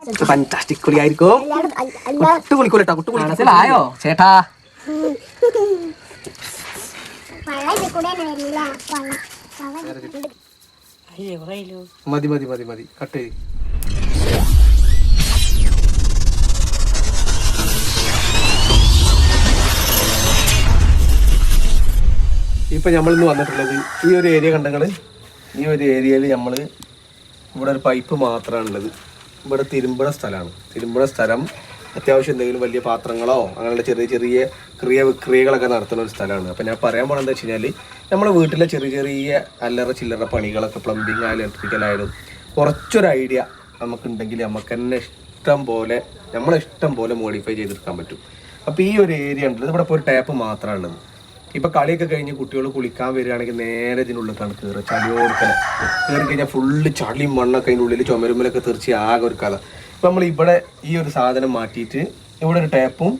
Fantastic കുളിയായിരിക്കും. Kuttu കുളിക്കൂലട്ടോ, Kuttu കുളിക്കലായോ ചേട്ടാ? മതി മതി മതി മതി, കട്ട് ചെയ്ത്. ഇപ്പം നമ്മളിന്ന് വന്നിട്ടുള്ളത് ഈ ഒരു ഏരിയ കണ്ടങ്ങള്. ഈ ഒരു ഏരിയയിൽ നമ്മൾ ഇവിടെ ഒരു പൈപ്പ് മാത്രമാണുള്ളത്. ഇവിടെ തിരുമ്പണ സ്ഥലമാണ്. തിരുമ്പണ സ്ഥലം അത്യാവശ്യം എന്തെങ്കിലും വലിയ പാത്രങ്ങളോ അങ്ങനെയുള്ള ചെറിയ ചെറിയ ക്രിയകളൊക്കെ നടത്തുന്ന ഒരു സ്ഥലമാണ്. അപ്പം ഞാൻ പറയാൻ പോകണമെന്ന് വെച്ച് കഴിഞ്ഞാൽ നമ്മുടെ വീട്ടിലെ ചെറിയ ചെറിയ അല്ലറ ചില്ലറ പണികളൊക്കെ, പ്ലംബിംഗ് ആയാലും ഇലക്ട്രിക്കലായാലും കുറച്ചൊരു ഐഡിയ നമുക്കുണ്ടെങ്കിൽ നമുക്ക് തന്നെ ഇഷ്ടം പോലെ മോഡിഫൈ ചെയ്തെടുക്കാൻ പറ്റും. അപ്പോൾ ഈ ഒരു ഏരിയ ഉണ്ടല്ലോ, ഇവിടെ ഇപ്പോൾ ഒരു ടാപ്പ് മാത്രമാണുള്ളത്. ഇപ്പം കളിയൊക്കെ കഴിഞ്ഞ് കുട്ടികൾ കുളിക്കാൻ വരികയാണെങ്കിൽ നേരെ ഇതിനുള്ളിലാണ് കയറുക. ചളിയോടുക്കല കയറി കഴിഞ്ഞാൽ ഫുള്ള് ചളിയും മണ്ണൊക്കെ അതിൻ്റെ ഉള്ളിൽ ചുമരുമ്മലൊക്കെ തെറിച്ച് ആകെ ഒരു കല. ഇപ്പം നമ്മൾ ഇവിടെ ഈ ഒരു സാധനം മാറ്റിയിട്ട് ഇവിടെ ഒരു ടാപ്പും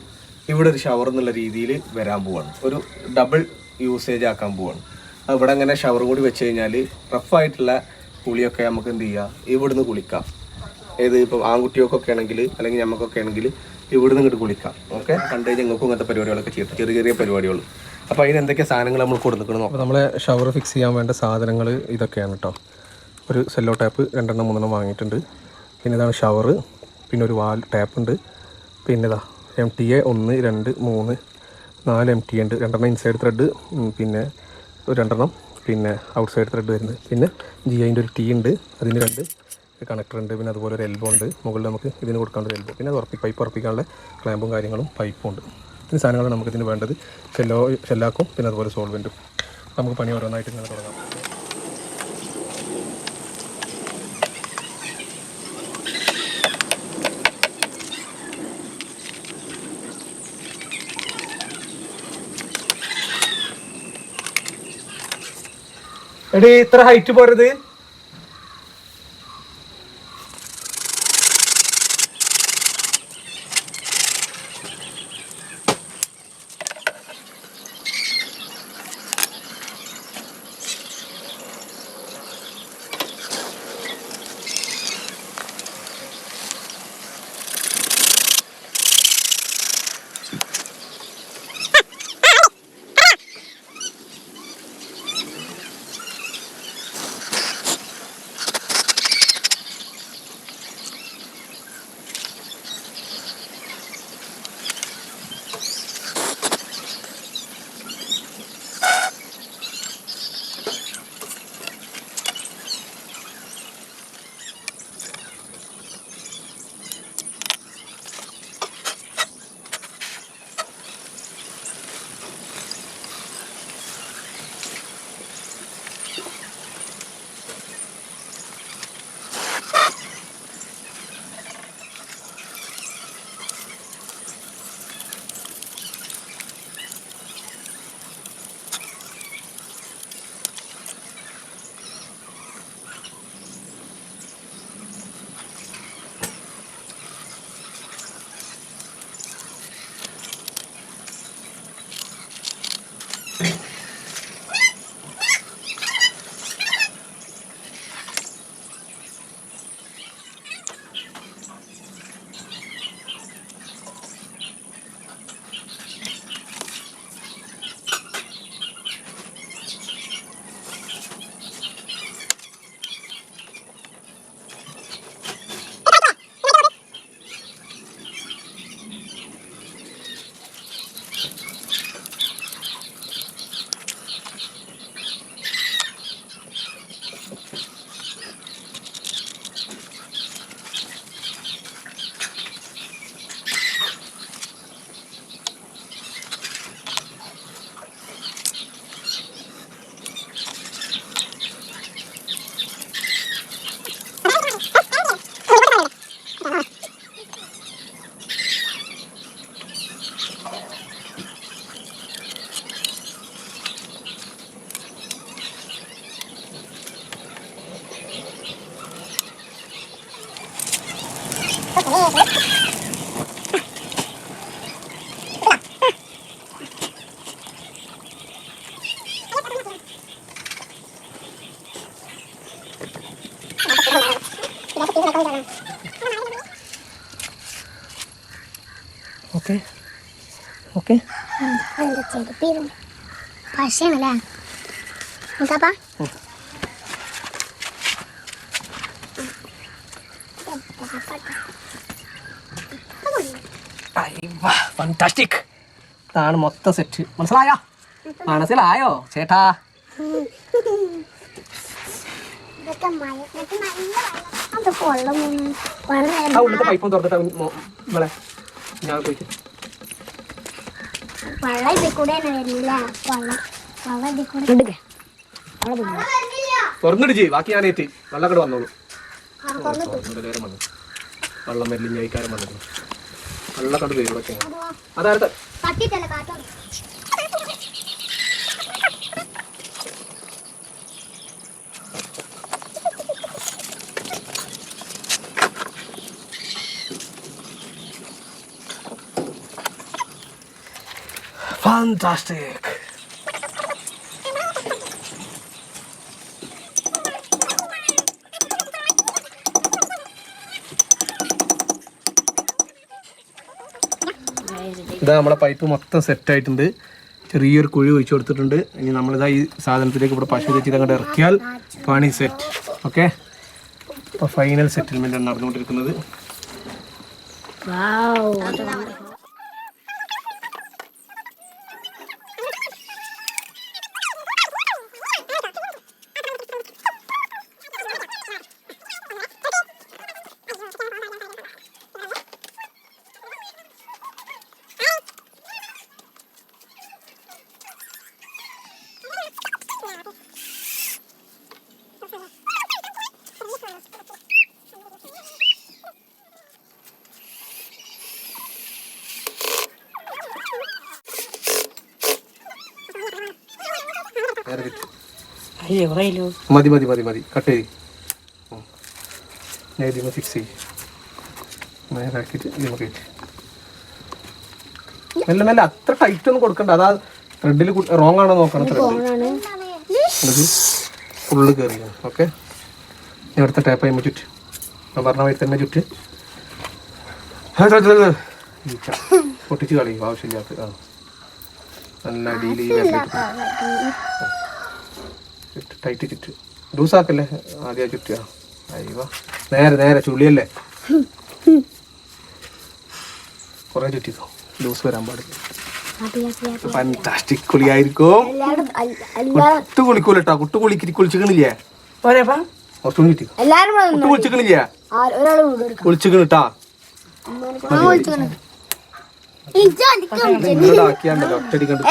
ഇവിടെ ഒരു ഷവർ എന്നുള്ള രീതിയിൽ വരാൻ പോവാണ്. ഒരു ഡബിൾ യൂസേജ് ആക്കാൻ പോവാണ്. ഇവിടെ അങ്ങനെ ഷവർ കൂടി വെച്ച് കഴിഞ്ഞാൽ റഫായിട്ടുള്ള കുളിയൊക്കെ നമുക്ക് എന്ത് ചെയ്യാം, ഇവിടുന്ന് കുളിക്കാം. ഏത് ഇപ്പോൾ ആൺകുട്ടികൾക്കൊക്കെ ആണെങ്കിൽ അല്ലെങ്കിൽ നമുക്കൊക്കെ ആണെങ്കിൽ ഇവിടുന്ന് ഇങ്ങോട്ട് കുളിക്കാം. ഓക്കെ, കണ്ടു കഴിഞ്ഞാൽ ഞങ്ങൾക്കും ഇങ്ങനത്തെ പരിപാടികളൊക്കെ ചെയ്യും, ചെറിയ ചെറിയ പരിപാടികൾ. അപ്പോൾ അതിന് എന്തൊക്കെ സാധനങ്ങൾ നമ്മൾ കൊടുക്കണം. അപ്പോൾ നമ്മളെ ഷവർ ഫിക്സ് ചെയ്യാൻ വേണ്ട സാധനങ്ങൾ ഇതൊക്കെയാണ് കേട്ടോ. ഒരു സെല്ലോ ടാപ്പ് 2 3 വാങ്ങിയിട്ടുണ്ട്. പിന്നെ ഇതാണ് ഷവർ. പിന്നെ ഒരു വാൽ ടാപ്പ് ഉണ്ട്. പിന്നെ ഇതാ MTA 1 2 3 4 MTA ഉണ്ട്. 2 ഇൻസൈഡ് ത്രെഡ്, പിന്നെ 2 പിന്നെ ഔട്ട് സൈഡ് ത്രെഡ് വരുന്നത്. പിന്നെ GIൻ്റെ ഒരു T ഉണ്ട്, അതിന് 2 കണക്ടർ ഉണ്ട്. പിന്നെ അതുപോലെ ഒരു എൽബോ ഉണ്ട്. മുകളിൽ നമുക്ക് ഇതിന് കൊടുക്കാനുള്ള ഒരു എൽബോ. പിന്നെ അത് പൈപ്പ് ഉറപ്പിക്കാനുള്ള ക്ലാമ്പും കാര്യങ്ങളും പൈപ്പും ഉണ്ട്. ഇത്രയും സാധനങ്ങളാണ് നമുക്കിതിന് വേണ്ടത്. ഷെല്ലാക്കും പിന്നെ അതുപോലെ സോൾവെൻറ്റും. നമുക്ക് പണി ഓരോന്നായിട്ട് ഇങ്ങനെ തുടങ്ങാം. എടീ, ഇത്ര ഹൈറ്റ് പോരത്. ഓക്കെ ഓക്കെ പശയാണല്ലേ മുത്താപ്പാ ഫാന്റാസ്റ്റിക്. ഇതാണ് മൊത്തം സെറ്റ്. മനസ്സിലായോ ചേട്ടാ? ഉള്ളത്തെ പൈപ്പും തുറന്നിട്ട് ഇവിടെ ഞാൻ പോയിട്ട് തുറന്നിടിച്ച് ബാക്കി ഞാനേറ്റ് വെള്ളം കൂടെ വന്നോളൂ. വെള്ളം വരില്ല ഞയിക്കാരം വന്നിട്ട് വെള്ളം കണ്ട് വരും. പക്ഷേ അതായത് fantastic. ഇതാ നമ്മളെ പൈപ്പ് മൊത്തം സെറ്റ് ആയിട്ടുണ്ട്. ചെറിയൊരു കുഴി ഒഴിച്ചു കൊടുത്തിട്ടുണ്ട്. ഇനി നമ്മളിതാ ഈ സാധനത്തിലേക്ക് ഇവിടെ പശു തെറ്റി അങ്ങോട്ട് ഇറക്കിയാൽ പണി സെറ്റ്. ഓക്കെ, അപ്പോൾ ഫൈനൽ സെറ്റിൽമെന്റ് ആണ് നടന്നുകൊണ്ടിരിക്കുന്നത്. മതി മതി മതി മതി കട്ട് ചെയ്ത് ഞാൻ ഇതിന് ഫിക്സ് ചെയ്യും. നേരാക്കിയിട്ട് ഇതിന് കയറ്റി മെല്ലെ മെല്ലെ. അത്ര ടൈറ്റ് ഒന്നും കൊടുക്കണ്ട. അതാ ത്രെഡിൽ റോങ് ആണോ നോക്കണം. ത്രെഡ് ഫുള്ള് കയറി. ഓക്കെ, ഞാൻ അടുത്ത ടാപ്പ് ചെയ്യുമ്പോൾ ചുറ്റ് ഞാൻ പറഞ്ഞ വഴി തന്നെ ചുറ്റ് പൊട്ടിച്ച് കളയും ആവശ്യമില്ലാത്ത. ആ നല്ല ഡീൽ ടൈറ്റ് ചുറ്റ് ലൂസാക്കല്ലേ ആദ്യം ചുറ്റുക. അയ്യോ നേരെ നേരെ ചുള്ളിയല്ലേ കുറേ ചുറ്റിക്കോ, ലൂസ് വരാൻ പാടില്ല. ഫാന്റാസ്റ്റിക് കുളിയായിരിക്കും. കുട്ടു കുളിക്കൂല കേട്ടോ. കുട്ടു കുളിച്ചിക്കണില്ലേ? കുറച്ചുകൂടി ചുറ്റിക്കോ. കുട്ടു കുളിച്ചിക്കണില്ലേ? കുളിച്ചിക്കണിട്ടാ ആക്കിയാണ്ടല്ലോ ഒറ്റടി കണ്ടു.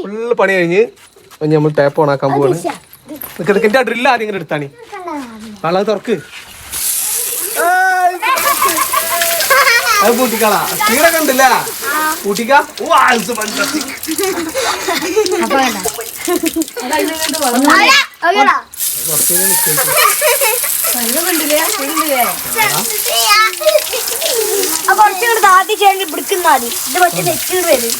ഫുള്ള് പണി കഴിഞ്ഞ് നമ്മൾ ടാപ്പ് ഓൺ ആക്കാൻ പോവാണ്. എന്റെ ഡ്രില്ല് ആദ്യം ഇങ്ങനെ എടുത്താണ്. വെള്ളം തുറക്ക്. അത് പൂട്ടിക്കളാ. സ്പീഡൊക്കെ ഉണ്ടല്ലേ? പൂട്ടിക്കാ. കുറച്ചുകൂടെ താത്തി ചേർന്ന് പിടിക്കുന്ന മതി. ഇത് പക്ഷേ തെറ്റിട്ട് വരും.